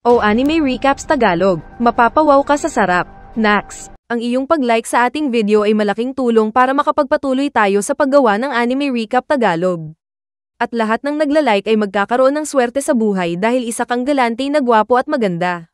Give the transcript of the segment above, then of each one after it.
O Anime Recaps Tagalog, mapapawaw ka sa sarap. Nax! Ang iyong pag-like sa ating video ay malaking tulong para makapagpatuloy tayo sa paggawa ng Anime Recap Tagalog. At lahat ng nagla-like ay magkakaroon ng swerte sa buhay dahil isa kang galante na gwapo at maganda.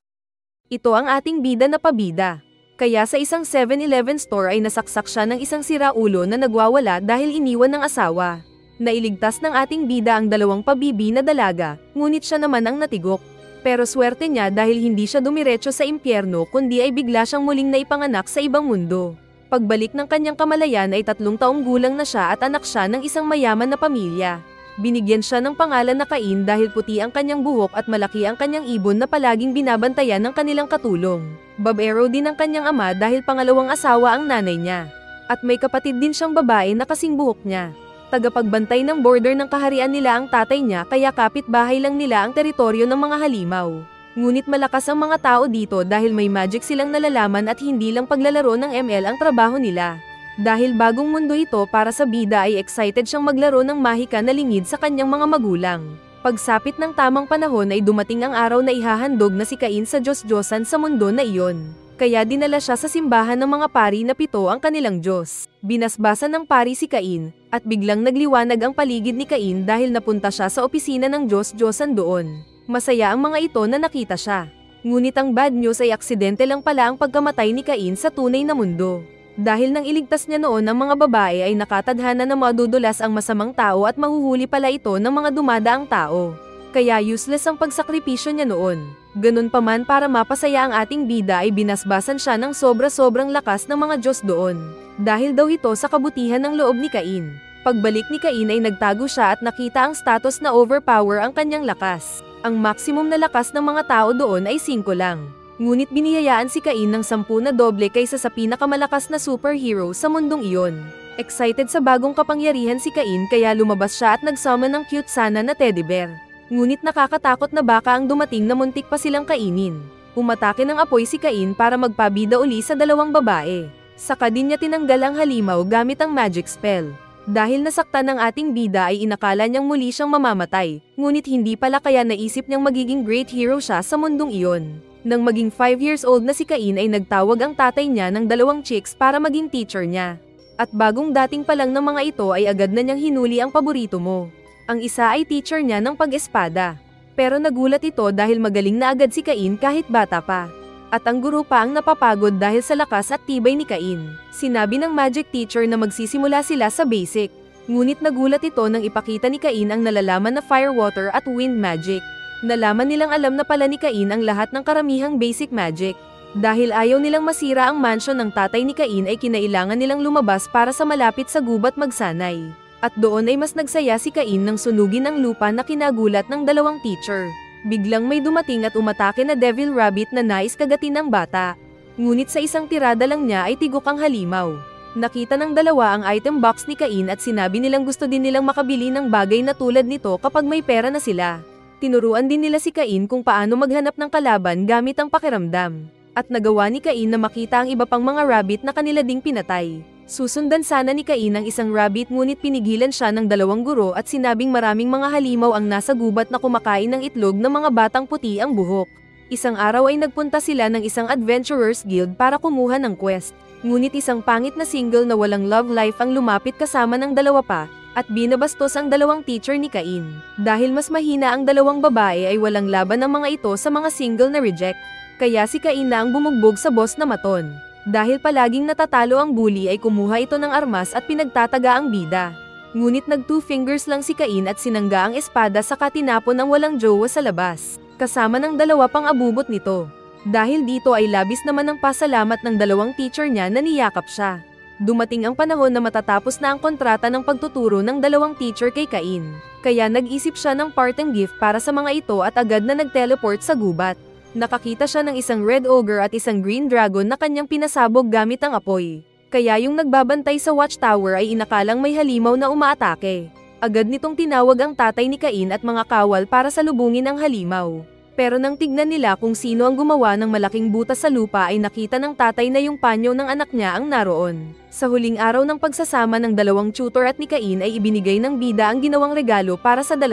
Ito ang ating bida na pabida. Kaya sa isang 7-Eleven store ay nasaksak siya ng isang siraulo na nagwawala dahil iniwan ng asawa. Nailigtas ng ating bida ang dalawang pabibi na dalaga, ngunit siya naman ang natigok. Pero swerte niya dahil hindi siya dumiretso sa impyerno kundi ay bigla siyang muling naipanganak sa ibang mundo. Pagbalik ng kanyang kamalayan ay 3 taong gulang na siya at anak siya ng isang mayaman na pamilya. Binigyan siya ng pangalan na Cain dahil puti ang kanyang buhok at malaki ang kanyang ibon na palaging binabantayan ng kanilang katulong. Babaero din ang kanyang ama dahil pangalawang asawa ang nanay niya. At may kapatid din siyang babae na kasing buhok niya. Tagapagbantay ng border ng kaharian nila ang tatay niya kaya kapitbahay lang nila ang teritoryo ng mga halimaw. Ngunit malakas ang mga tao dito dahil may magic silang nalalaman at hindi lang paglalaro ng ML ang trabaho nila. Dahil bagong mundo ito para sa bida ay excited siyang maglaro ng mahika na lingid sa kanyang mga magulang. Pagsapit ng tamang panahon ay dumating ang araw na ihahandog na si Cain sa Diyos-Diyosan sa mundo na iyon. Kaya dinala siya sa simbahan ng mga pari na 7 ang kanilang Diyos. Binasbasan ng pari si Cain, at biglang nagliwanag ang paligid ni Cain dahil napunta siya sa opisina ng Diyos-Diyosan doon. Masaya ang mga ito na nakita siya. Ngunit ang bad news ay aksidente lang pala ang pagkamatay ni Cain sa tunay na mundo. Dahil nang iligtas niya noon ang mga babae ay nakatadhana na madudulas ang masamang tao at mahuhuli pala ito ng mga dumadaang tao. Kaya useless ang pagsakripisyo niya noon. Ganun pa man para mapasaya ang ating bida ay binasbasan siya ng sobra-sobrang lakas ng mga Diyos doon. Dahil daw ito sa kabutihan ng loob ni Cain. Pagbalik ni Cain ay nagtago siya at nakita ang status na overpower ang kanyang lakas. Ang maximum na lakas ng mga tao doon ay 5 lang. Ngunit biniyayaan si Cain ng 10 na doble kaysa sa pinakamalakas na superhero sa mundong iyon. Excited sa bagong kapangyarihan si Cain kaya lumabas siya at nagsummon ng cute sana na teddy bear. Ngunit nakakatakot na baka ang dumating na muntik pa silang kainin. Umatake ng apoy si Cain para magpabida uli sa 2 babae. Saka din niya tinanggal ang halimaw gamit ang magic spell. Dahil nasaktan ng ating bida ay inakala niyang muli siyang mamamatay, ngunit hindi pala kaya naisip niyang magiging great hero siya sa mundong iyon. Nang maging 5 years old na si Cain ay nagtawag ang tatay niya ng 2 chicks para maging teacher niya. At bagong dating pa lang ng mga ito ay agad na niyang hinuli ang paborito mo. Ang isa ay teacher niya ng pag-espada. Pero nagulat ito dahil magaling na agad si Cain kahit bata pa. At ang guro pa ang napapagod dahil sa lakas at tibay ni Cain. Sinabi ng magic teacher na magsisimula sila sa basic. Ngunit nagulat ito nang ipakita ni Cain ang nalalaman na fire, water at wind magic. Nalaman nilang alam na pala ni Cain ang lahat ng karamihang basic magic. Dahil ayaw nilang masira ang mansion ng tatay ni Cain ay kinailangan nilang lumabas para sa malapit sa gubat magsanay. At doon ay mas nagsaya si Cain nang sunugin ang lupa na kinagulat ng 2 teacher. Biglang may dumating at umatake na devil rabbit na nais kagatin ng bata. Ngunit sa isang tirada lang niya ay tigok ang halimaw. Nakita ng 2 ang item box ni Cain at sinabi nilang gusto din nilang makabili ng bagay na tulad nito kapag may pera na sila. Tinuruan din nila si Cain kung paano maghanap ng kalaban gamit ang pakiramdam. At nagawa ni Cain na makita ang iba pang mga rabbit na kanila ding pinatay. Susundan sana ni Cain ang isang rabbit ngunit pinigilan siya ng 2 guro at sinabing maraming mga halimaw ang nasa gubat na kumakain ng itlog ng mga batang puti ang buhok. Isang araw ay nagpunta sila ng isang adventurers guild para kumuha ng quest. Ngunit isang pangit na single na walang love life ang lumapit kasama ng 2 pa, at binabastos ang 2 teacher ni Cain. Dahil mas mahina ang 2 babae ay walang laban ang mga ito sa mga single na reject. Kaya si Cain na ang bumugbog sa boss na maton. Dahil palaging natatalo ang bully ay kumuha ito ng armas at pinagtataga ang bida. Ngunit nag 2 fingers lang si Cain at sinangga ang espada saka tinapon ang walang jowa sa labas. Kasama ng 2 pang abubot nito. Dahil dito ay labis naman ang pasalamat ng 2 teacher niya na niyakap siya. Dumating ang panahon na matatapos na ang kontrata ng pagtuturo ng 2 teacher kay Cain. Kaya nag-isip siya ng parting gift para sa mga ito at agad na nag-teleport sa gubat. Nakakita siya ng isang red ogre at isang green dragon na kanyang pinasabog gamit ang apoy. Kaya yung nagbabantay sa watchtower ay inakalang may halimaw na umaatake. Agad nitong tinawag ang tatay ni Cain at mga kawal para salubungin ang halimaw. Pero nang tignan nila kung sino ang gumawa ng malaking butas sa lupa ay nakita ng tatay na yung panyo ng anak niya ang naroon. Sa huling araw ng pagsasama ng 2 tutor at ni Cain ay ibinigay ng bida ang ginawang regalo para sa 2.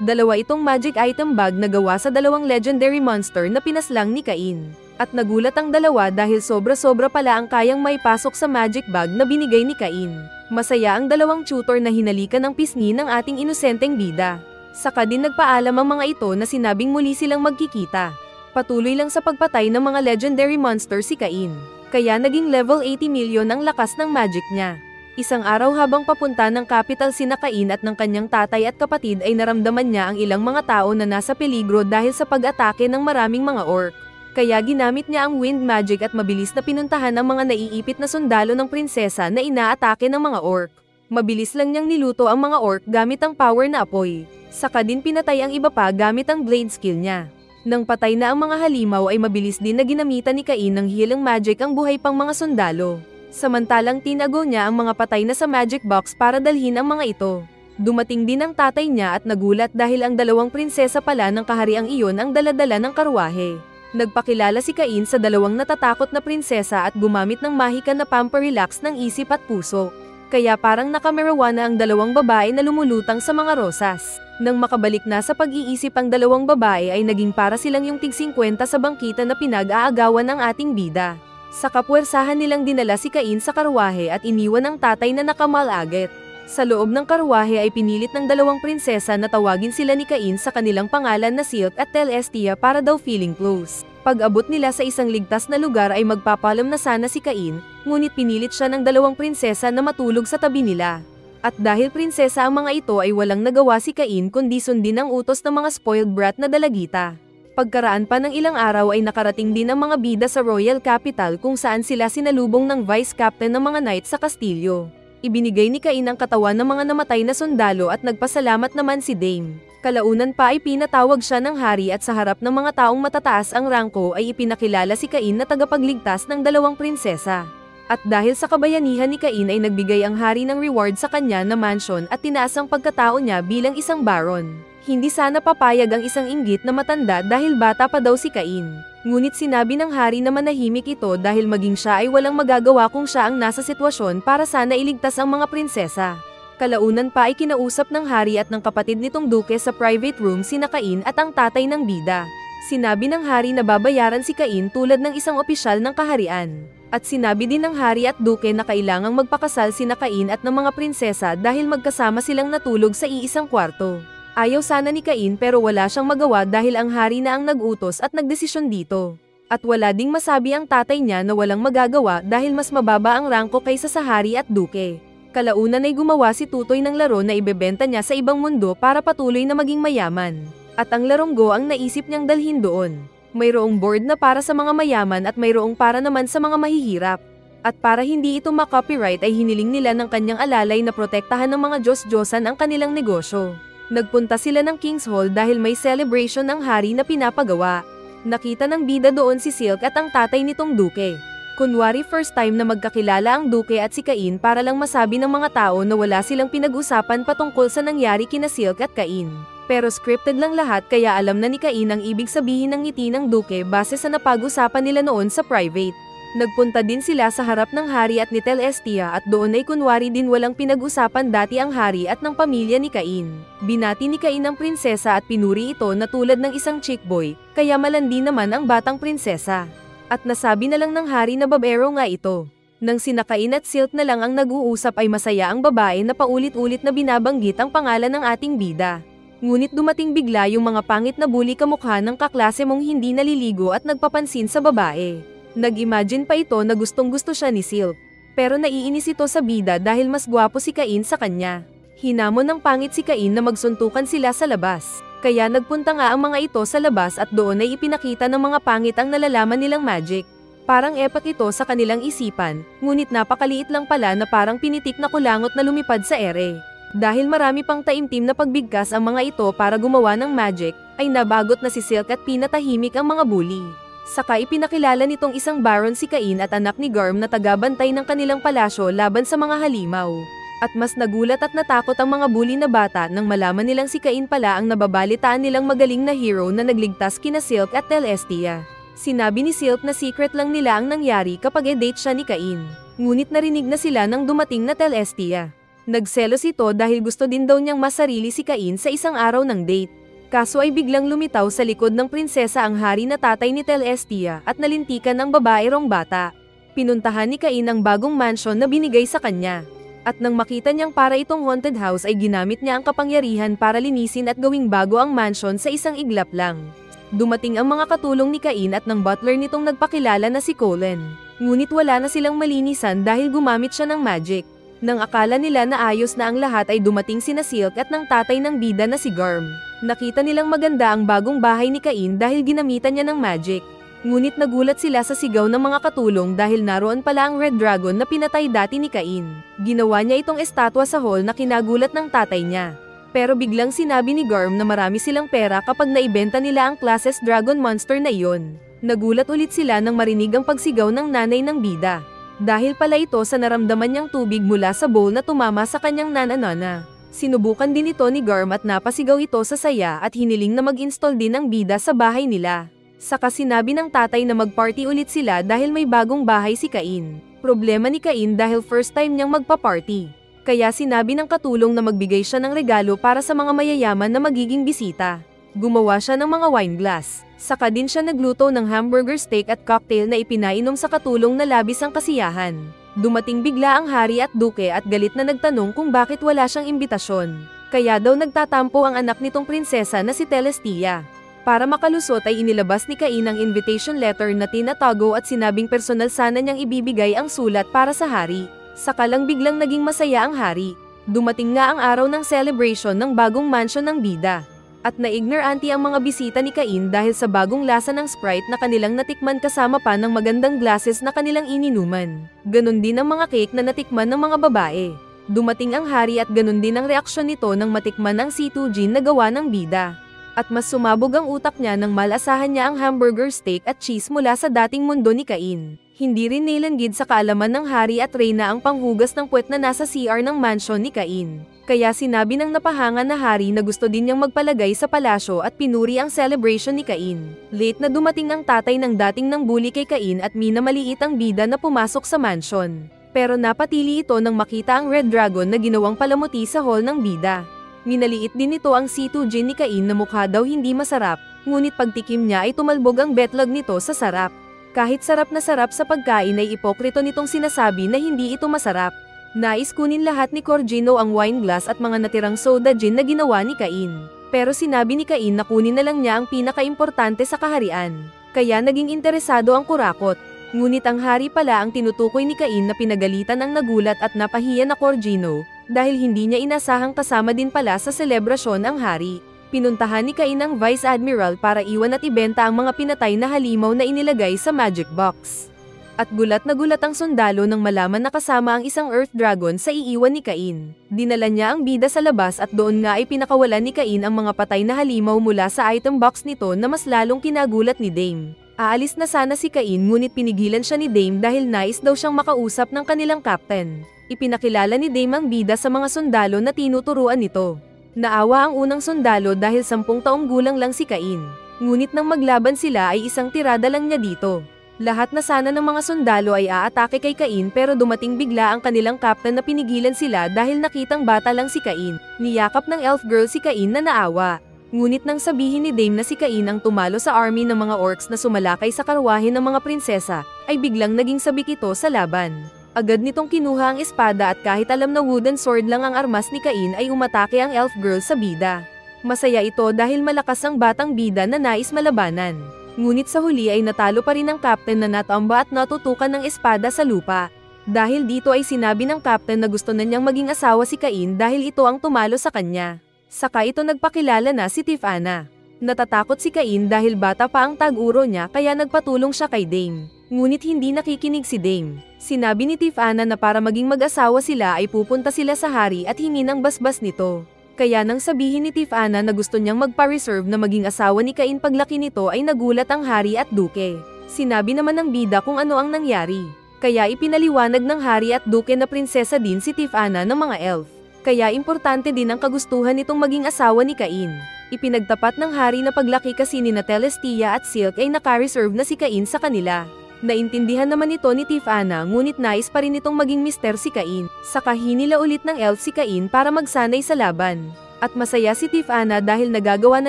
Dalawa itong magic item bag na gawa sa dalawang legendary monster na pinaslang ni Cain. At nagulat ang dalawa dahil sobra-sobra pala ang kayang maipasok sa magic bag na binigay ni Cain. Masaya ang dalawang tutor na hinalikan ng pisngi ng ating inosenteng bida. Saka din nagpaalam ang mga ito na sinabing muli silang magkikita. Patuloy lang sa pagpatay ng mga legendary monster si Cain. Kaya naging level 80 million ang lakas ng magic niya. Isang araw habang papunta ng capital sina Cain at ng kanyang tatay at kapatid ay naramdaman niya ang ilang mga tao na nasa peligro dahil sa pag-atake ng maraming mga orc. Kaya ginamit niya ang wind magic at mabilis na pinuntahan ang mga naiipit na sundalo ng prinsesa na inaatake ng mga orc. Mabilis lang niyang niluto ang mga orc gamit ang power na apoy. Saka din pinatay ang iba pa gamit ang blade skill niya. Nang patay na ang mga halimaw ay mabilis din na ginamitan ni Cain ng healing magic ang buhay pang mga sundalo. Samantalang tinago niya ang mga patay na sa magic box para dalhin ang mga ito. Dumating din ang tatay niya at nagulat dahil ang dalawang prinsesa pala ng kahariang iyon ang daladala ng karwahe. Nagpakilala si Cain sa dalawang natatakot na prinsesa at gumamit ng mahika na pamparelax ng isip at puso. Kaya parang nakamarawana ang dalawang babae na lumulutang sa mga rosas. Nang makabalik na sa pag-iisip ang dalawang babae ay naging para silang yung tig-50 sa bangkita na pinag-aagawan ng ating bida. Sa kapuwersahan nilang dinala si Cain sa karwahe at iniwan ang tatay na nakamalaget. Sa loob ng karwahe ay pinilit ng dalawang prinsesa na tawagin sila ni Cain sa kanilang pangalan na Silk at Telestia para daw feeling close. Pag-abot nila sa isang ligtas na lugar ay magpapalam na sana si Cain, ngunit pinilit siya ng dalawang prinsesa na matulog sa tabi nila. At dahil prinsesa ang mga ito ay walang nagawa si Cain kundi sundin ang utos ng mga spoiled brat na dalagita. Pagkaraan pa ng ilang araw ay nakarating din ang mga bida sa royal capital kung saan sila sinalubong ng vice captain ng mga knights sa kastilyo. Ibinigay ni Cain ang katawan ng mga namatay na sundalo at nagpasalamat naman si Dame. Kalaunan pa ay pinatawag siya ng hari at sa harap ng mga taong matataas ang rangko ay ipinakilala si Cain na tagapagligtas ng dalawang prinsesa. At dahil sa kabayanihan ni Cain ay nagbigay ang hari ng reward sa kanya na mansion at tinaas ang pagkatao niya bilang isang baron. Hindi sana papayag ang isang inggit na matanda dahil bata pa daw si Cain. Ngunit sinabi ng hari na manahimik ito dahil maging siya ay walang magagawa kung siya ang nasa sitwasyon para sana iligtas ang mga prinsesa. Kalaunan pa ay kinausap ng hari at ng kapatid nitong duke sa private room sina Cain at ang tatay ng bida. Sinabi ng hari na babayaran si Cain tulad ng isang opisyal ng kaharian. At sinabi din ng hari at duke na kailangang magpakasal sina Cain at ng mga prinsesa dahil magkasama silang natulog sa iisang kwarto. Ayaw sana ni Cain pero wala siyang magawa dahil ang hari na ang nag-utos at nagdesisyon dito. At wala ding masabi ang tatay niya na walang magagawa dahil mas mababa ang rangko kaysa sa hari at duke. Kalaunan ay gumawa si Tutoy ng laro na ibebenta niya sa ibang mundo para patuloy na maging mayaman. At ang larong Go ang naisip niyang dalhin doon. Mayroong board na para sa mga mayaman at mayroong para naman sa mga mahihirap. At para hindi ito ma-copyright ay hiniling nila ng kanyang alalay na protektahan ng mga Diyos-Diyosan ang kanilang negosyo. Nagpunta sila ng King's Hall dahil may celebration ng hari na pinapagawa. Nakita ng bida doon si Silk at ang tatay nitong duke. Kunwari first time na magkakilala ang duke at si Cain para lang masabi ng mga tao na wala silang pinag-usapan patungkol sa nangyari kina Silk at Cain. Pero scripted lang lahat kaya alam na ni Cain ang ibig sabihin ng ngiti ng duke base sa napag-usapan nila noon sa private. Nagpunta din sila sa harap ng hari at ni Telestia at doon ay kunwari din walang pinag-usapan dati ang hari at ng pamilya ni Cain. Binati ni Cain ang prinsesa at pinuri ito na tulad ng isang chick boy, kaya malandi naman ang batang prinsesa. At nasabi na lang ng hari na babaero nga ito. Nang sina Cain at Silk na lang ang nag-uusap ay masaya ang babae na paulit-ulit na binabanggit ang pangalan ng ating bida. Ngunit dumating bigla yung mga pangit na bully kamukha ng kaklase mong hindi naliligo at nagpapansin sa babae. Nag-imagine pa ito na gustong-gusto siya ni Silk. Pero naiinis ito sa bida dahil mas gwapo si Cain sa kanya. Hinamon ng pangit si Cain na magsuntukan sila sa labas. Kaya nagpunta nga ang mga ito sa labas at doon ay ipinakita ng mga pangit ang nalalaman nilang magic. Parang epic ito sa kanilang isipan, ngunit napakaliit lang pala na parang pinitik na kulangot na lumipad sa ere. Dahil marami pang taimtim na pagbigkas ang mga ito para gumawa ng magic, ay nabagot na si Silk at pinatahimik ang mga bully. Saka ipinakilala nitong isang baron si Cain at anak ni Garm na tagabantay ng kanilang palasyo laban sa mga halimaw. At mas nagulat at natakot ang mga bully na bata nang malaman nilang si Cain pala ang nababalitaan nilang magaling na hero na nagligtas kina Silk at Telestia. Sinabi ni Silk na secret lang nila ang nangyari kapag e-date siya ni Cain. Ngunit narinig na sila nang dumating na Telestia. Nagselos ito dahil gusto din daw niyang masarili si Cain sa isang araw ng date. Kaso ay biglang lumitaw sa likod ng prinsesa ang hari na tatay ni Celestia at nalintikan ng babaerong bata. Pinuntahan ni Cain ang bagong mansion na binigay sa kanya. At nang makita niyang para itong haunted house ay ginamit niya ang kapangyarihan para linisin at gawing bago ang mansion sa isang iglap lang. Dumating ang mga katulong ni Cain at ng butler nitong nagpakilala na si Colin. Ngunit wala na silang malinisan dahil gumamit siya ng magic. Nang akala nila na ayos na ang lahat ay dumating sina Silk at ng tatay ng bida na si Garm. Nakita nilang maganda ang bagong bahay ni Cain dahil ginamitan niya ng magic. Ngunit nagulat sila sa sigaw ng mga katulong dahil naroon pala ang Red Dragon na pinatay dati ni Cain. Ginawa niya itong estatwa sa hall na kinagulat ng tatay niya. Pero biglang sinabi ni Garm na marami silang pera kapag naibenta nila ang classes Dragon Monster na iyon. Nagulat ulit sila nang marinig ang pagsigaw ng nanay ng bida. Dahil pala ito sa naramdaman niyang tubig mula sa bowl na tumama sa kanyang nananana. Sinubukan din ito ni Garm at napasigaw ito sa saya at hiniling na mag-install din ng bida sa bahay nila. Saka sinabi ng tatay na mag-party ulit sila dahil may bagong bahay si Cain. Problema ni Cain dahil first time niyang magpa-party. Kaya sinabi ng katulong na magbigay siya ng regalo para sa mga mayayaman na magiging bisita. Gumawa siya ng mga wine glass. Saka din siya nagluto ng hamburger steak at cocktail na ipinainom sa katulong na labis ang kasiyahan. Dumating bigla ang hari at duke at galit na nagtanong kung bakit wala siyang imbitasyon. Kaya daw nagtatampo ang anak nitong prinsesa na si Celestia. Para makalusot ay inilabas ni Cain ang invitation letter na tinatago at sinabing personal sana niyang ibibigay ang sulat para sa hari. Saka lang biglang naging masaya ang hari. Dumating nga ang araw ng celebration ng bagong mansion ng bida. At na-ignorante ang mga bisita ni Cain dahil sa bagong lasa ng Sprite na kanilang natikman kasama pa ng magandang glasses na kanilang ininuman. Ganon din ang mga cake na natikman ng mga babae. Dumating ang hari at ganon din ang reaksyon nito nang matikman ang C2 gin na gawa ng bida. At mas sumabog ang utak niya nang malasahan niya ang hamburger steak at cheese mula sa dating mundo ni Cain. Hindi rin nilanggid sa kaalaman ng hari at reyna ang panghugas ng puwet na nasa CR ng mansion ni Cain. Kaya sinabi ng napahanga na hari na gusto din niyang magpalagay sa palasyo at pinuri ang celebration ni Cain. Late na dumating ang tatay ng dating nang bully kay Cain at minamaliit ang bida na pumasok sa mansion. Pero napatili ito nang makita ang Red Dragon na ginawang palamuti sa hall ng bida. Minaliit din ito ang C2 gin ni Cain na mukha daw hindi masarap, ngunit pagtikim niya ay tumalbog ang betlog nito sa sarap. Kahit sarap na sarap sa pagkain ay ipokrito nitong sinasabi na hindi ito masarap. Nais kunin lahat ni Corgino ang wine glass at mga natirang soda gin na ginawa ni Cain. Pero sinabi ni Cain na kunin na lang niya ang pinakaimportante sa kaharian. Kaya naging interesado ang kurakot. Ngunit ang hari pala ang tinutukoy ni Cain na pinagalitan ang nagulat at napahiya na Corgino, dahil hindi niya inasahang kasama din pala sa selebrasyon ang hari. Pinuntahan ni Cain ang Vice Admiral para iwan at ibenta ang mga pinatay na halimaw na inilagay sa magic box. At gulat na gulat ang sundalo nang malaman na kasama ang isang Earth Dragon sa iiwan ni Cain. Dinala niya ang bida sa labas at doon nga ay pinakawalan ni Cain ang mga patay na halimaw mula sa item box nito na mas lalong kinagulat ni Dame. Aalis na sana si Cain ngunit pinigilan siya ni Dame dahil nais daw siyang makausap ng kanilang captain. Ipinakilala ni Dame ang bida sa mga sundalo na tinuturuan nito. Naawa ang unang sundalo dahil 10 taong gulang lang si Cain. Ngunit nang maglaban sila ay isang tirada lang niya dito. Lahat na sana ng mga sundalo ay aatake kay Cain pero dumating bigla ang kanilang captain na pinigilan sila dahil nakitang bata lang si Cain. Niyakap ng elf girl si Cain na naawa. Ngunit nang sabihin ni Dame na si Cain ang tumalo sa army ng mga orcs na sumalakay sa karwahe ng mga prinsesa, ay biglang naging sabik ito sa laban. Agad nitong kinuha ang espada at kahit alam na wooden sword lang ang armas ni Cain ay umatake ang elf girl sa bida. Masaya ito dahil malakas ang batang bida na nais malabanan. Ngunit sa huli ay natalo pa rin ang captain na natamba at natutukan ng espada sa lupa. Dahil dito ay sinabi ng captain na gusto na niyang maging asawa si Cain dahil ito ang tumalo sa kanya. Saka ito nagpakilala na si Tifana. Natatakot si Cain dahil bata pa ang tag-uro niya kaya nagpatulong siya kay Dame. Ngunit hindi nakikinig si Dame. Sinabi ni Tifana na para maging mag-asawa sila ay pupunta sila sa hari at hingi ng basbas nito. Kaya nang sabihin ni Tifana na gusto niyang magpa-reserve na maging asawa ni Cain paglaki nito ay nagulat ang hari at duke. Sinabi naman ng bida kung ano ang nangyari. Kaya ipinaliwanag ng hari at duke na prinsesa din si Tifana ng mga elf. Kaya importante din ang kagustuhan nitong maging asawa ni Cain. Ipinagtapat ng hari na paglaki kasi ni Celestia at Silk ay naka-reserve na si Cain sa kanila. Naintindihan naman ito ni Tifana ngunit nais pa rin itong maging mister si Cain. Saka hinila ulit ng elf si Cain para magsanay sa laban. At masaya si Tiffana dahil nagagawa na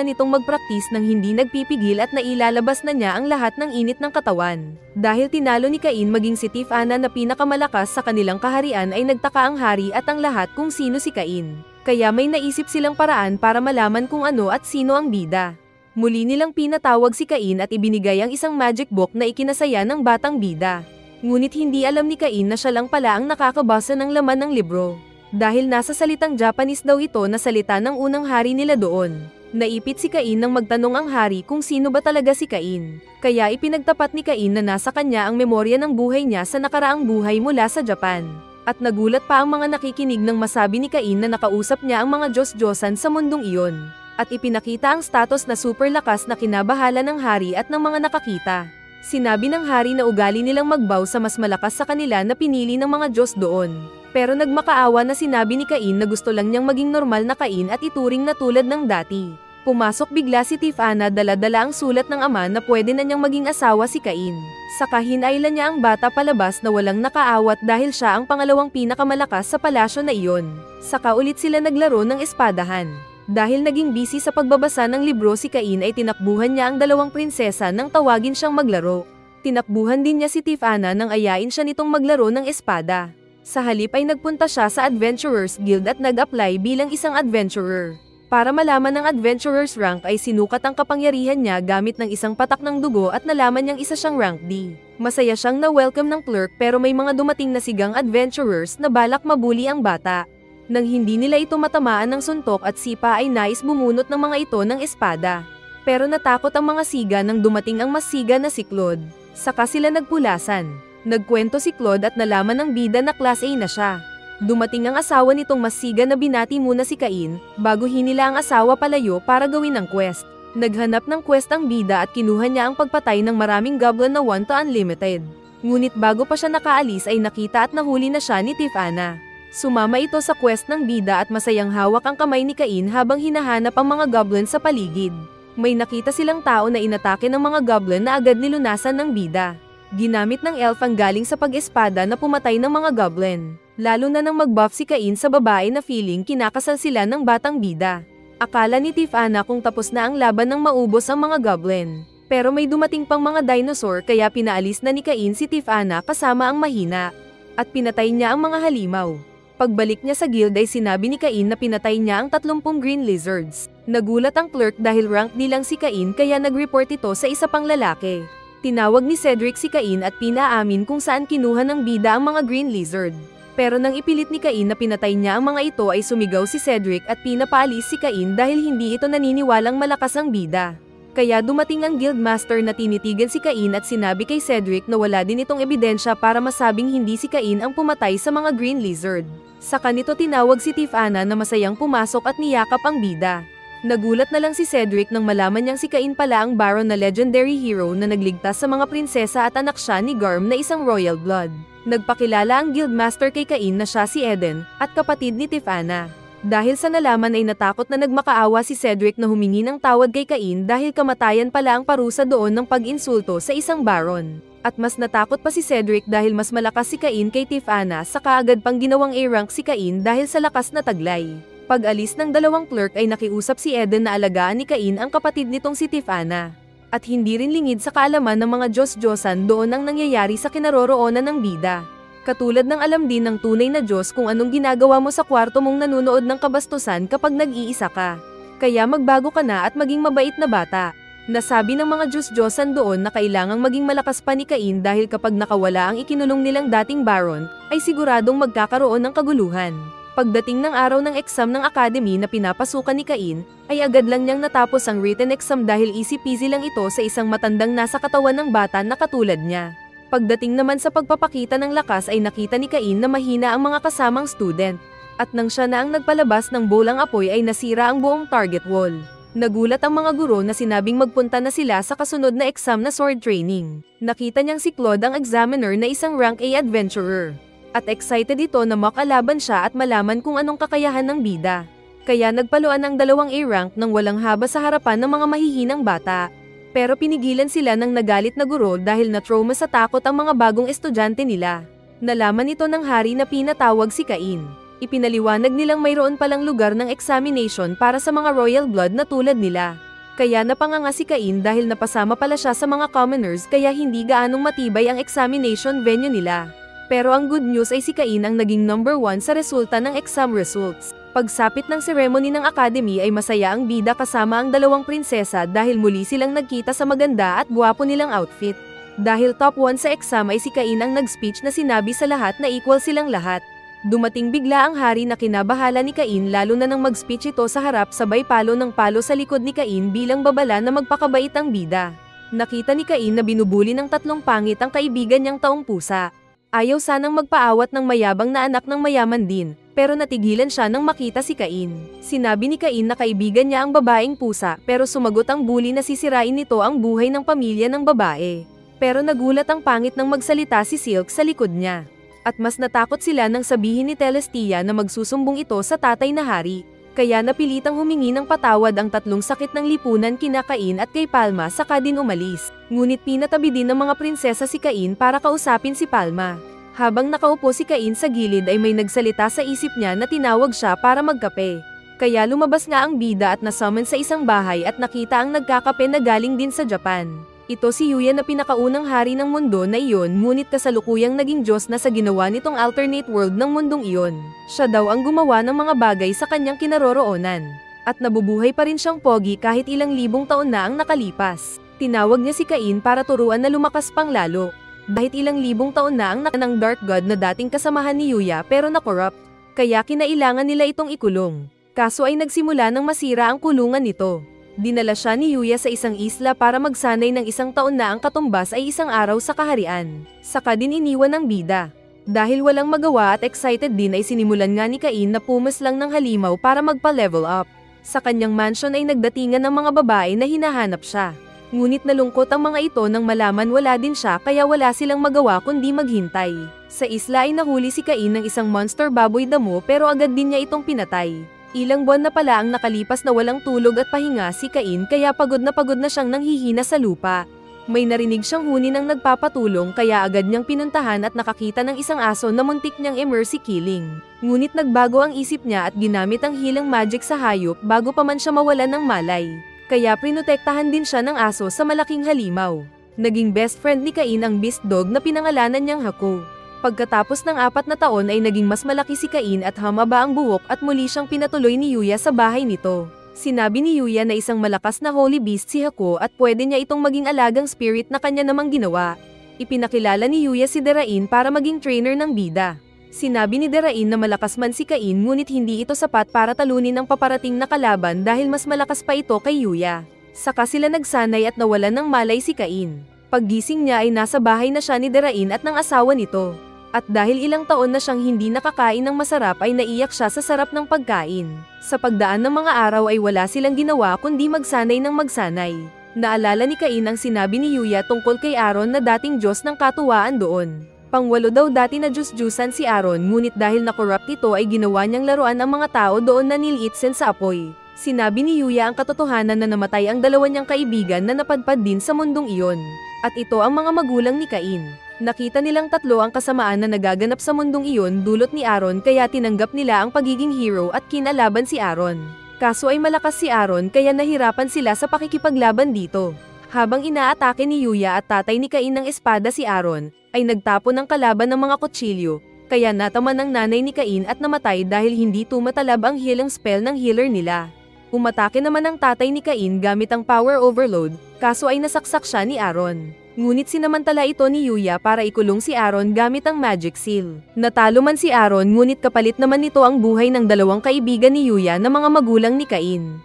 nitong magpraktis ng hindi nagpipigil at nailalabas na niya ang lahat ng init ng katawan. Dahil tinalo ni Cain maging si Tiffana na pinakamalakas sa kanilang kaharian ay nagtaka ang hari at ang lahat kung sino si Cain. Kaya may naisip silang paraan para malaman kung ano at sino ang bida. Muli nilang pinatawag si Cain at ibinigay ang isang magic book na ikinasaya ng batang bida. Ngunit hindi alam ni Cain na siya lang pala ang nakakabasa ng laman ng libro. Dahil nasa salitang Japanese daw ito na salita ng unang hari nila doon. Naipit si Cain nang magtanong ang hari kung sino ba talaga si Cain. Kaya ipinagtapat ni Cain na nasa kanya ang memorya ng buhay niya sa nakaraang buhay mula sa Japan. At nagulat pa ang mga nakikinig nang masabi ni Cain na nakausap niya ang mga Diyos-Diyosan sa mundong iyon. At ipinakita ang status na super lakas na kinabahala ng hari at ng mga nakakita. Sinabi ng hari na ugali nilang magbow sa mas malakas sa kanila na pinili ng mga Diyos doon. Pero nagmakaawa na sinabi ni Cain na gusto lang niyang maging normal na Cain at ituring na tulad ng dati. Pumasok bigla si Tiffana dala-dala ang sulat ng ama na pwede na niyang maging asawa si Cain. Saka hinailan niya ang bata palabas na walang nakaawat dahil siya ang pangalawang pinakamalakas sa palasyo na iyon. Saka ulit sila naglaro ng espadahan. Dahil naging busy sa pagbabasa ng libro si Cain ay tinakbuhan niya ang dalawang prinsesa nang tawagin siyang maglaro. Tinakbuhan din niya si Tiffana nang ayain siya nitong maglaro ng espada. Sa halip ay nagpunta siya sa Adventurers Guild at nag-apply bilang isang adventurer. Para malaman ng adventurer's rank ay sinukat ang kapangyarihan niya gamit ng isang patak ng dugo at nalaman niyang isa siyang rank D. Masaya siyang na-welcome ng clerk pero may mga dumating na sigang adventurers na balak mabuli ang bata. Nang hindi nila ito matamaan ng suntok at sipa ay nais bumunot ng mga ito ng espada. Pero natakot ang mga siga nang dumating ang mas siga na si Claude. Saka sila nagpulasan. Nagkwento si Claude at nalaman ng bida na class A na siya. Dumating ang asawa nitong masiga na binati muna si Cain, bago hinila ang asawa palayo para gawin ang quest. Naghanap ng quest ang bida at kinuha niya ang pagpatay ng maraming goblin na 1 to unlimited. Ngunit bago pa siya nakaalis ay nakita at nahuli na siya ni Tiffana. Sumama ito sa quest ng bida at masayang hawak ang kamay ni Cain habang hinahanap ang mga goblin sa paligid. May nakita silang tao na inatake ng mga goblin na agad nilunasan ng bida. Ginamit ng elf ang galing sa pag-espada na pumatay ng mga goblin. Lalo na nang mag-buff si Cain sa babae na feeling kinakasal sila ng batang bida. Akala ni Tiffana kung tapos na ang laban nang maubos ang mga goblin. Pero may dumating pang mga dinosaur kaya pinaalis na ni Cain si Tiffana kasama ang mahina. At pinatay niya ang mga halimaw. Pagbalik niya sa guild ay sinabi ni Cain na pinatay niya ang 30 green lizards. Nagulat ang clerk dahil rank D lang si Cain kaya nag-report ito sa isa pang lalaki. Tinawag ni Cedric si Cain at pinaamin kung saan kinuha ng bida ang mga green lizard. Pero nang ipilit ni Cain na pinatay niya ang mga ito ay sumigaw si Cedric at pinapaalis si Cain dahil hindi ito naniniwalang malakas ang bida. Kaya dumating ang guildmaster na tinitigan si Cain at sinabi kay Cedric na wala din itong ebidensya para masabing hindi si Cain ang pumatay sa mga green lizard. Sa kanito tinawag si Tiffana na masayang pumasok at niyakap ang bida. Nagulat na lang si Cedric nang malaman niyang si Cain pala ang Baron na legendary hero na nagligtas sa mga prinsesa at anak siya ni Garm na isang royal blood. Nagpakilala ang guildmaster kay Cain na siya si Eden, at kapatid ni Tiffana. Dahil sa nalaman ay natakot na nagmakaawa si Cedric na humingi ng tawad kay Cain dahil kamatayan pala ang parusa doon ng pag-insulto sa isang baron. At mas natakot pa si Cedric dahil mas malakas si Cain kay Tiffana sa kaagad pang ginawang A-rank si Cain dahil sa lakas na taglay. Pag-alis ng dalawang clerk ay nakiusap si Eden na alagaan ni Cain ang kapatid nitong si Tiffana. At hindi rin lingid sa kaalaman ng mga Diyos-Diyosan doon ang nangyayari sa kinaroroonan ng bida. Katulad ng alam din ng tunay na Diyos kung anong ginagawa mo sa kwarto mong nanunood ng kabastusan kapag nag-iisa ka. Kaya magbago ka na at maging mabait na bata. Nasabi ng mga Diyos-Diyosan doon na kailangang maging malakas pa ni Cain dahil kapag nakawala ang ikinulong nilang dating baron, ay siguradong magkakaroon ng kaguluhan. Pagdating ng araw ng exam ng academy na pinapasukan ni Cain, ay agad lang niyang natapos ang written exam dahil easy-peasy lang ito sa isang matandang nasa katawan ng bata na katulad niya. Pagdating naman sa pagpapakita ng lakas ay nakita ni Cain na mahina ang mga kasamang student. At nang siya na ang nagpalabas ng bolang apoy ay nasira ang buong target wall. Nagulat ang mga guro na sinabing magpunta na sila sa kasunod na exam na sword training. Nakita niyang si Claude ang examiner na isang rank A adventurer. At excited ito na makalaban siya at malaman kung anong kakayahan ng bida. Kaya nagpaluan ang dalawang A-rank nang walang haba sa harapan ng mga mahihinang bata. Pero pinigilan sila ng nagalit na guro dahil na-trauma sa takot ang mga bagong estudyante nila. Nalaman ito ng hari na pinatawag si Cain. Ipinaliwanag nilang mayroon palang lugar ng examination para sa mga royal blood na tulad nila. Kaya napanganga si Cain dahil napasama pala siya sa mga commoners kaya hindi gaanong matibay ang examination venue nila. Pero ang good news ay si Cain ang naging number 1 sa resulta ng exam results. Pagsapit ng ceremony ng academy ay masaya ang bida kasama ang dalawang prinsesa dahil muli silang nagkita sa maganda at gwapo nilang outfit. Dahil top 1 sa exam ay si Cain ang nag-speech na sinabi sa lahat na equal silang lahat. Dumating bigla ang hari na kinabahala ni Cain lalo na nang mag-speech ito sa harap sabay palo ng palo sa likod ni Cain bilang babala na magpakabait ang bida. Nakita ni Cain na binubuli ng tatlong pangit ang kaibigan niyang taong pusa. Ayaw sanang magpaawat ng mayabang na anak ng mayaman din, pero natigilan siya nang makita si Cain. Sinabi ni Cain na kaibigan niya ang babaeng pusa pero sumagot ang bully na sisirain nito ang buhay ng pamilya ng babae. Pero nagulat ang pangit nang magsalita si Silk sa likod niya. At mas natakot sila nang sabihin ni Celestia na magsusumbong ito sa tatay na hari. Kaya napilitang humingi ng patawad ang tatlong sakit ng lipunan kina Cain at kay Palma saka din umalis. Ngunit pinatabi din ng mga prinsesa si Cain para kausapin si Palma. Habang nakaupo si Cain sa gilid ay may nagsalita sa isip niya na tinawag siya para magkape. Kaya lumabas nga ang bida at nasummon sa isang bahay at nakita ang nagkakape na galing din sa Japan. Ito si Yuya na pinakaunang hari ng mundo na iyon ngunit kasalukuyang naging Diyos na sa ginawa nitong alternate world ng mundong iyon. Siya daw ang gumawa ng mga bagay sa kanyang kinaroroonan. At nabubuhay pa rin siyang pogi kahit ilang libong taon na ang nakalipas. Tinawag niya si Cain para turuan na lumakas pang lalo. Dahil ilang libong taon na ang ng Dark God na dating kasamahan ni Yuya pero na-corrupt. Kaya kinailangan nila itong ikulong. Kaso ay nagsimula nang masira ang kulungan nito. Dinala siya ni Yuya sa isang isla para magsanay ng isang taon na ang katumbas ay isang araw sa kaharian. Saka din iniwan ng bida. Dahil walang magawa at excited din ay sinimulan nga ni Cain na pumaslang ng halimaw para magpa-level up. Sa kanyang mansion ay nagdatingan ng mga babae na hinahanap siya. Ngunit nalungkot ang mga ito nang malaman wala din siya kaya wala silang magawa kundi maghintay. Sa isla ay nahuli si Cain ng isang monster baboy damo pero agad din niya itong pinatay. Ilang buwan na pala ang nakalipas na walang tulog at pahinga si Cain kaya pagod na siyang nanghihina sa lupa. May narinig siyang huni ng nagpapatulong kaya agad niyang pinuntahan at nakakita ng isang aso na muntik niyang i-mercy killing. Ngunit nagbago ang isip niya at ginamit ang hilang magic sa hayop bago pa man siya mawalan ng malay. Kaya prinotektahan din siya ng aso sa malaking halimaw. Naging best friend ni Cain ang beast dog na pinangalanan niyang Hako. Pagkatapos ng 4 na taon ay naging mas malaki si Cain at humaba ang buhok at muli siyang pinatuloy ni Yuya sa bahay nito. Sinabi ni Yuya na isang malakas na holy beast si Hako at pwede niya itong maging alagang spirit na kanya namang ginawa. Ipinakilala ni Yuya si Derain para maging trainer ng bida. Sinabi ni Derain na malakas man si Cain ngunit hindi ito sapat para talunin ang paparating na kalaban dahil mas malakas pa ito kay Yuya. Saka sila nagsanay at nawalan ng malay si Cain. Paggising niya ay nasa bahay na siya ni Derain at ng asawa nito. At dahil ilang taon na siyang hindi nakakain ng masarap ay naiyak siya sa sarap ng pagkain. Sa pagdaan ng mga araw ay wala silang ginawa kundi magsanay ng magsanay. Naalala ni Cain ang sinabi ni Yuya tungkol kay Aaron na dating Diyos ng katuwaan doon. Pangwalo daw dati na Diyos-Diyusan si Aaron ngunit dahil na-corrupt ito ay ginawa niyang laruan ang mga tao doon na nilitsen sa apoy. Sinabi ni Yuya ang katotohanan na namatay ang dalawa niyang kaibigan na napadpad din sa mundong iyon. At ito ang mga magulang ni Cain. Nakita nilang tatlo ang kasamaan na nagaganap sa mundong iyon dulot ni Aaron kaya tinanggap nila ang pagiging hero at kinalaban si Aaron. Kaso ay malakas si Aaron kaya nahirapan sila sa pakikipaglaban dito. Habang inaatake ni Yuya at tatay ni Cain ng espada si Aaron, ay nagtapon ng kalaban ng mga kutsilyo, kaya nataman ng nanay ni Cain at namatay dahil hindi tumatalab ang healing spell ng healer nila. Umatake naman ang tatay ni Cain gamit ang power overload, kaso ay nasaksak siya ni Aaron. Ngunit sinamantala ito ni Yuya para ikulong si Aaron gamit ang magic seal. Natalo man si Aaron ngunit kapalit naman nito ang buhay ng dalawang kaibigan ni Yuya na mga magulang ni Cain.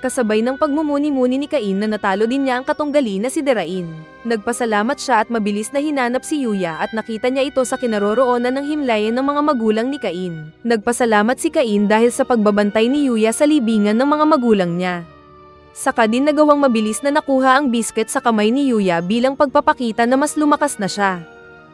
Kasabay ng pagmumuni-muni ni Cain na natalo din niya ang katunggali na si Derain. Nagpasalamat siya at mabilis na hinanap si Yuya at nakita niya ito sa kinaroroonan ng himlayan ng mga magulang ni Cain. Nagpasalamat si Cain dahil sa pagbabantay ni Yuya sa libingan ng mga magulang niya. Saka din nagawang mabilis na nakuha ang biscuit sa kamay ni Yuya bilang pagpapakita na mas lumakas na siya.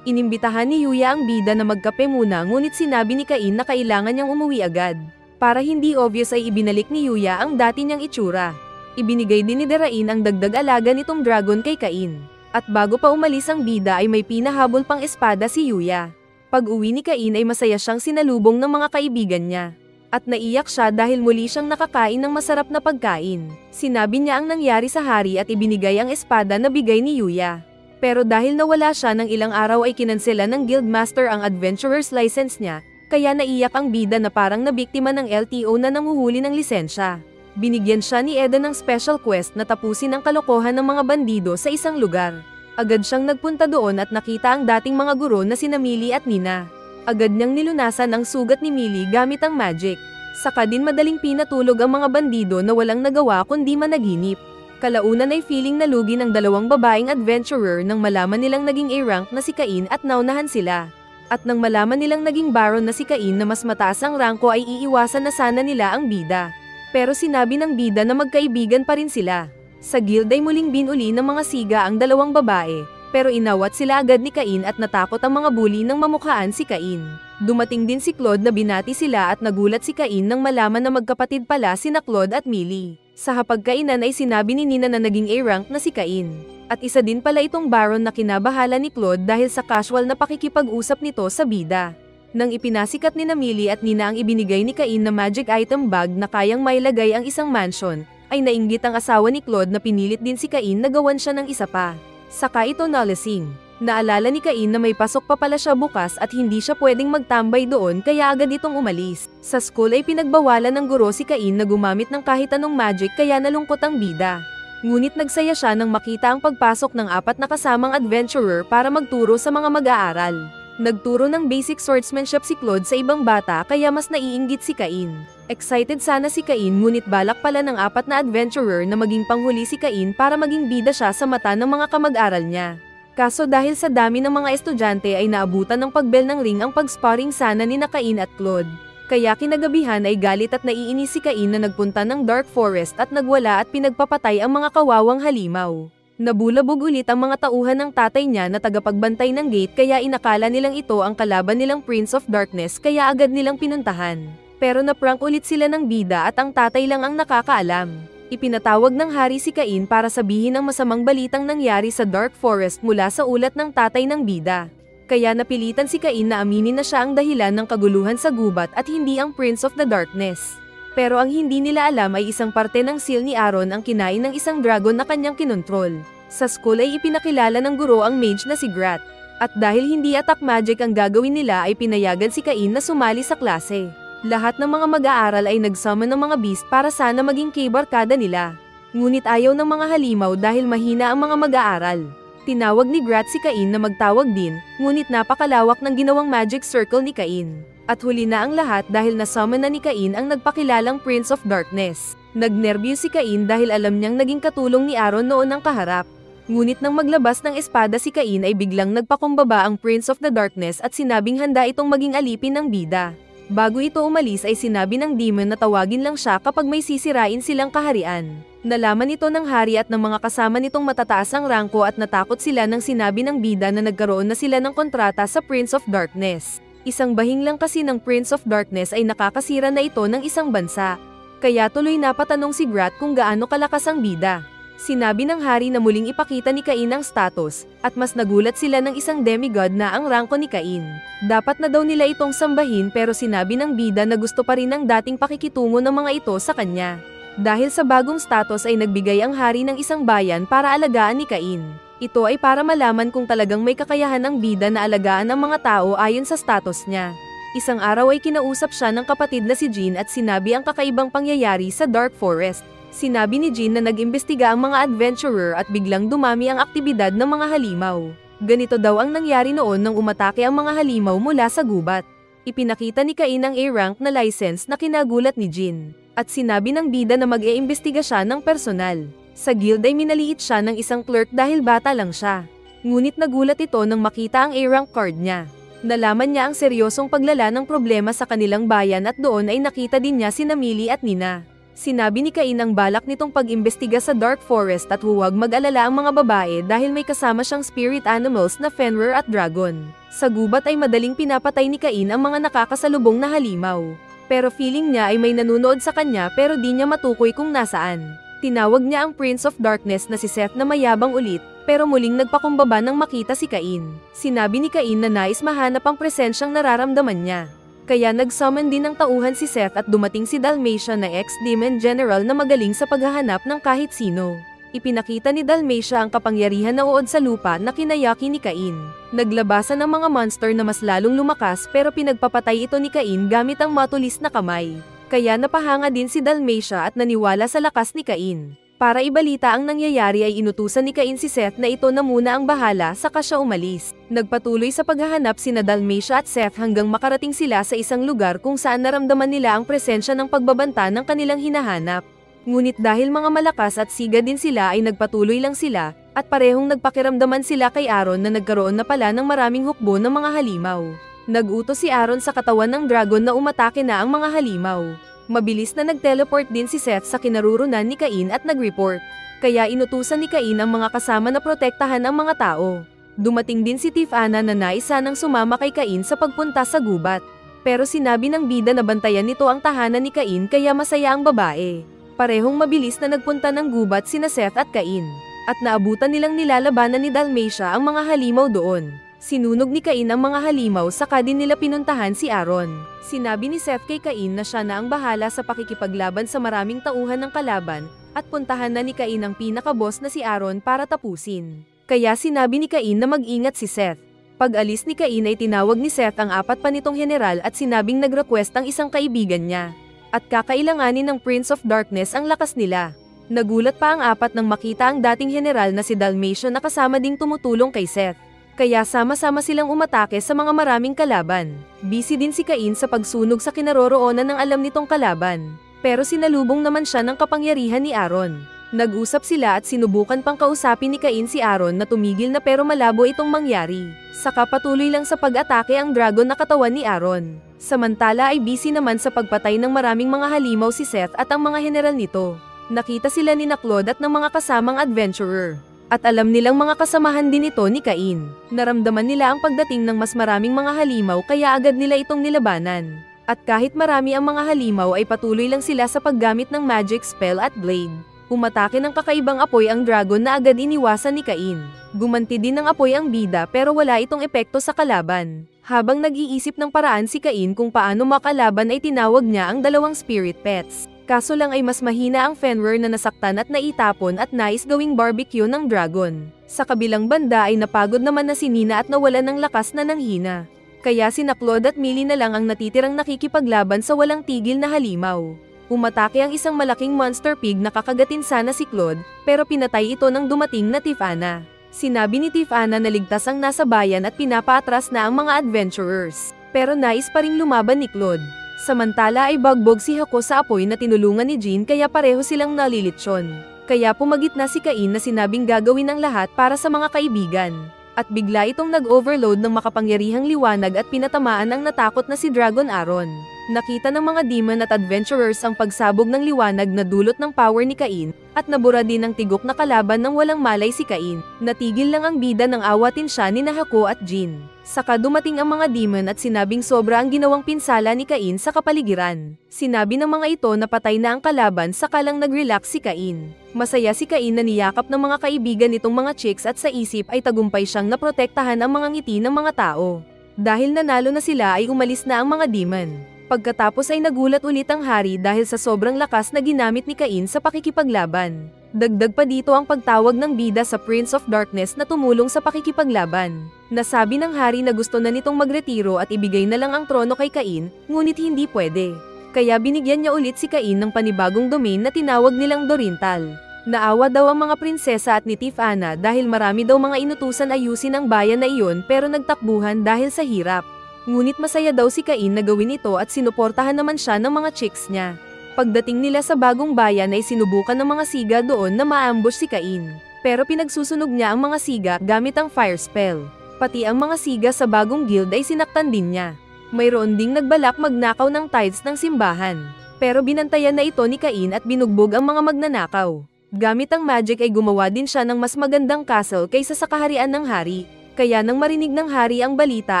Inimbitahan ni Yuya ang bida na magkape muna ngunit sinabi ni Cain na kailangan niyang umuwi agad. Para hindi obvious ay ibinalik ni Yuya ang dati niyang itsura. Ibinigay din ni Derain ang dagdag alaga nitong dragon kay Cain. At bago pa umalis ang bida ay may pinahabol pang espada si Yuya. Pag-uwi ni Cain ay masaya siyang sinalubong ng mga kaibigan niya. At naiyak siya dahil muli siyang nakakain ng masarap na pagkain. Sinabi niya ang nangyari sa hari at ibinigay ang espada na bigay ni Yuya. Pero dahil nawala siya ng ilang araw ay kinansela ng Guildmaster ang adventurer's license niya, kaya naiyak ang bida na parang nabiktima ng LTO na nanguhuli ng lisensya. Binigyan siya ni Eden ng special quest na tapusin ang kalokohan ng mga bandido sa isang lugar. Agad siyang nagpunta doon at nakita ang dating mga guro na sina Millie at Nina. Agad niyang nilunasan ang sugat ni Millie gamit ang magic. Saka din madaling pinatulog ang mga bandido na walang nagawa kundi managinip. Kalaunan ay feeling na lugi ng dalawang babaeng adventurer nang malaman nilang naging A-rank na si Cain at naunahan sila. At nang malaman nilang naging baron na si Cain na mas mataas ang rangko ay iiwasan na sana nila ang bida. Pero sinabi ng bida na magkaibigan pa rin sila. Sa guild ay muling binuli ng mga siga ang dalawang babae. Pero inawat sila agad ni Cain at natakot ang mga bully nang mamukhaan si Cain. Dumating din si Claude na binati sila at nagulat si Cain nang malaman na magkapatid pala sina Claude at Millie. Sa hapagkainan ay sinabi ni Nina na naging A-rank na si Cain. At isa din pala itong baron na kinabahala ni Claude dahil sa casual na pakikipag-usap nito sa bida. Nang ipinasikat ni Millie at Nina ang ibinigay ni Cain na magic item bag na kayang mailagay ang isang mansion, ay nainggit ang asawa ni Claude na pinilit din si Cain na gawan siya ng isa pa. Saka ito nalasing. Naalala ni Cain na may pasok pa pala siya bukas at hindi siya pwedeng magtambay doon kaya agad itong umalis. Sa school ay pinagbawalan ng guro si Cain na gumamit ng kahit anong magic kaya nalungkot ang bida. Ngunit nagsaya siya nang makita ang pagpasok ng 4 na kasamang adventurer para magturo sa mga mag-aaral. Nagturo ng basic swordsmanship si Claude sa ibang bata kaya mas naiinggit si Cain. Excited sana si Cain ngunit balak pala ng 4 na adventurer na maging panghuli si Cain para maging bida siya sa mata ng mga kamag-aral niya. Kaso dahil sa dami ng mga estudyante ay naabutan ng pagbel ng ring ang pag-sparring sana ni Cain at Claude. Kaya kinagabihan ay galit at naiinis si Cain na nagpunta ng Dark Forest at nagwala at pinagpapatay ang mga kawawang halimaw. Nabulabog ulit ang mga tauhan ng tatay niya na tagapagbantay ng gate kaya inakala nilang ito ang kalaban nilang Prince of Darkness kaya agad nilang pinuntahan. Pero naprank ulit sila ng bida at ang tatay lang ang nakakaalam. Ipinatawag ng hari si Cain para sabihin ang masamang balitang nangyari sa Dark Forest mula sa ulat ng tatay ng bida. Kaya napilitan si Cain na aminin na siya ang dahilan ng kaguluhan sa gubat at hindi ang Prince of the Darkness. Pero ang hindi nila alam ay isang parte ng seal ni Aaron ang kinain ng isang dragon na kanyang kinontrol. Sa school ay ipinakilala ng guro ang mage na si Grat. At dahil hindi attack magic ang gagawin nila ay pinayagan si Cain na sumali sa klase. Lahat ng mga mag-aaral ay nagsummon ng mga beast para sana maging kay-barkada nila. Ngunit ayaw ng mga halimaw dahil mahina ang mga mag-aaral. Tinawag ni Grat si Cain na magtawag din, ngunit napakalawak ng ginawang magic circle ni Cain. At huli na ang lahat dahil nasummon na ni Cain ang nagpakilalang Prince of Darkness. Nagnerbiyos si Cain dahil alam niyang naging katulong ni Aaron noon ang kaharap. Ngunit nang maglabas ng espada si Cain ay biglang nagpakumbaba ang Prince of the Darkness at sinabing handa itong maging alipin ng bida. Bago ito umalis ay sinabi ng demon na tawagin lang siya kapag may sisirain silang kaharian. Nalaman ito ng hari at ng mga kasama nitong matataas ang rangko at natakot sila nang sinabi ng bida na nagkaroon na sila ng kontrata sa Prince of Darkness. Isang bahing lang kasi ng Prince of Darkness ay nakakasira na ito ng isang bansa. Kaya tuloy napatanong si Grat kung gaano kalakas ang bida. Sinabi ng hari na muling ipakita ni Cain ang status, at mas nagulat sila ng isang demigod na ang rangko ni Cain. Dapat na daw nila itong sambahin pero sinabi ng bida na gusto pa rin ng dating pakikitungo ng mga ito sa kanya. Dahil sa bagong status ay nagbigay ang hari ng isang bayan para alagaan ni Cain. Ito ay para malaman kung talagang may kakayahan ng bida na alagaan ang mga tao ayon sa status niya. Isang araw ay kinausap siya ng kapatid na si Jean at sinabi ang kakaibang pangyayari sa Dark Forest. Sinabi ni Jean na nag-imbestiga ang mga adventurer at biglang dumami ang aktibidad ng mga halimaw. Ganito daw ang nangyari noon nang umatake ang mga halimaw mula sa gubat. Ipinakita ni Cain ang A-rank na license na kinagulat ni Jean. At sinabi ng bida na mag-iimbestiga siya ng personal. Sa guild ay minaliit siya ng isang clerk dahil bata lang siya. Ngunit nagulat ito nang makita ang A-rank card niya. Nalaman niya ang seryosong paglala ng problema sa kanilang bayan at doon ay nakita din niya sina Millie at Nina. Sinabi ni Cain ang balak nitong pag-imbestiga sa Dark Forest at huwag mag-alala ang mga babae dahil may kasama siyang spirit animals na Fenrir at Dragon. Sa gubat ay madaling pinapatay ni Cain ang mga nakakasalubong na halimaw. Pero feeling niya ay may nanunood sa kanya pero di niya matukoy kung nasaan. Tinawag niya ang Prince of Darkness na si Seth na mayabang ulit, pero muling nagpakumbaba nang makita si Cain. Sinabi ni Cain na nais mahanap ang presensyang nararamdaman niya. Kaya nag-summon din ng tauhan si Seth at dumating si Dalmatia na ex-demon general na magaling sa paghahanap ng kahit sino. Ipinakita ni Dalmatia ang kapangyarihan na uod sa lupa na kinayaki ni Cain. Naglabasan ng mga monster na mas lalong lumakas pero pinagpapatay ito ni Cain gamit ang matulis na kamay. Kaya napahanga din si Dalmatia at naniwala sa lakas ni Cain. Para ibalita ang nangyayari ay inutusan ni Cain si Seth na ito na muna ang bahala saka siya umalis. Nagpatuloy sa paghahanap sina Dalmatia at Seth hanggang makarating sila sa isang lugar kung saan naramdaman nila ang presensya ng pagbabanta ng kanilang hinahanap. Ngunit dahil mga malakas at siga din sila ay nagpatuloy lang sila, at parehong nagpakiramdaman sila kay Aaron na nagkaroon na pala ng maraming hukbo ng mga halimaw. Nag-utos si Aaron sa katawan ng dragon na umatake na ang mga halimaw. Mabilis na nag-teleport din si Seth sa kinarurunan ni Cain at nag-report. Kaya inutusan ni Cain ang mga kasama na protektahan ang mga tao. Dumating din si Tifana na nais sanang sumama kay Cain sa pagpunta sa gubat. Pero sinabi ng bida na bantayan nito ang tahanan ni Cain kaya masaya ang babae. Parehong mabilis na nagpunta ng gubat sina Seth at Cain. At naabutan nilang nilalabanan ni Dalmatia ang mga halimaw doon. Sinunog ni Cain ang mga halimaw saka din nila pinuntahan si Aaron. Sinabi ni Seth kay Cain na siya na ang bahala sa pakikipaglaban sa maraming tauhan ng kalaban, at puntahan na ni Cain ang pinaka-boss na si Aaron para tapusin. Kaya sinabi ni Cain na mag-ingat si Seth. Pag-alis ni Cain ay tinawag ni Seth ang apat pa nitong general at sinabing nag-request ang isang kaibigan niya. At kakailanganin ng Prince of Darkness ang lakas nila. Nagulat pa ang apat nang makita ang dating general na si Dalmatia na kasama ding tumutulong kay Seth. Kaya sama-sama silang umatake sa mga maraming kalaban. Busy din si Cain sa pagsunog sa kinaroroonan ng alam nitong kalaban. Pero sinalubong naman siya ng kapangyarihan ni Aaron. Nag-usap sila at sinubukan pang kausapin ni Cain si Aaron na tumigil na pero malabo itong mangyari. Saka patuloy lang sa pag-atake ang dragon na katawan ni Aaron. Samantala ay busy naman sa pagpatay ng maraming mga halimaw si Seth at ang mga general nito. Nakita sila ni Claude at ng mga kasamang adventurer. At alam nilang mga kasamahan din ito ni Cain. Naramdaman nila ang pagdating ng mas maraming mga halimaw kaya agad nila itong nilabanan. At kahit marami ang mga halimaw ay patuloy lang sila sa paggamit ng magic spell at blade. Umatake ng kakaibang apoy ang dragon na agad iniwasan ni Cain. Gumanti din ng apoy ang bida pero wala itong epekto sa kalaban. Habang nag-iisip ng paraan si Cain kung paano makalaban ay tinawag niya ang dalawang spirit pets. Kaso lang ay mas mahina ang Fenrir na nasaktan at naitapon at nais gawing barbecue ng dragon. Sa kabilang banda ay napagod naman na si Nina at nawalan ng lakas na nanghina. Kaya si Claude at Millie na lang ang natitirang nakikipaglaban sa walang tigil na halimaw. Umatake ang isang malaking monster pig na kakagatin sana si Claude, pero pinatay ito nang dumating na Tifana. Sinabi ni Tifana na ligtas ang nasa bayan at pinapaatras na ang mga adventurers. Pero nais pa ring lumaban ni Claude. Samantala ay bagbog si Hako sa apoy na tinulungan ni Jean kaya pareho silang nalilitsyon. Kaya pumagitna si Cain na sinabing gagawin ang lahat para sa mga kaibigan. At bigla itong nag-overload ng makapangyarihang liwanag at pinatamaan ang natakot na si Dragon Aaron. Nakita ng mga demon at adventurers ang pagsabog ng liwanag na dulot ng power ni Cain, at nabura din ang tigok na kalaban ng walang malay si Cain. Natigil lang ang bida nang awatin siya ni Hako at Jean. Saka dumating ang mga demon at sinabing sobra ang ginawang pinsala ni Cain sa kapaligiran. Sinabi ng mga ito na patay na ang kalaban saka lang nag-relax si Cain. Masaya si Cain na niyakap ng mga kaibigan nitong mga chicks at sa isip ay tagumpay siyang naprotektahan ang mga ngiti ng mga tao. Dahil nanalo na sila ay umalis na ang mga demon. Pagkatapos ay nagulat ulit ang hari dahil sa sobrang lakas na ginamit ni Cain sa pakikipaglaban. Dagdag pa dito ang pagtawag ng bida sa Prince of Darkness na tumulong sa pakikipaglaban. Nasabi ng hari na gusto na nitong magretiro at ibigay na lang ang trono kay Cain, ngunit hindi pwede. Kaya binigyan niya ulit si Cain ng panibagong domain na tinawag nilang Dorintal. Naawa daw ang mga prinsesa at ni Tifana dahil marami daw mga inutusan ayusin ang bayan na iyon pero nagtakbuhan dahil sa hirap. Ngunit masaya daw si Cain na gawin ito at sinuportahan naman siya ng mga chicks niya. Pagdating nila sa bagong bayan ay sinubukan ng mga siga doon na ma-ambush si Cain. Pero pinagsusunog niya ang mga siga gamit ang fire spell. Pati ang mga siga sa bagong guild ay sinaktan din niya. Mayroon ding nagbalak magnakaw ng tithes ng simbahan. Pero binantayan na ito ni Cain at binugbog ang mga magnanakaw. Gamit ang magic ay gumawa din siya ng mas magandang castle kaysa sa kaharian ng hari. Kaya nang marinig ng hari ang balita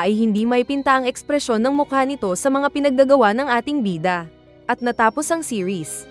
ay hindi may pinta ang ekspresyon ng mukha nito sa mga pinaggagawa ng ating bida. At natapos ang series.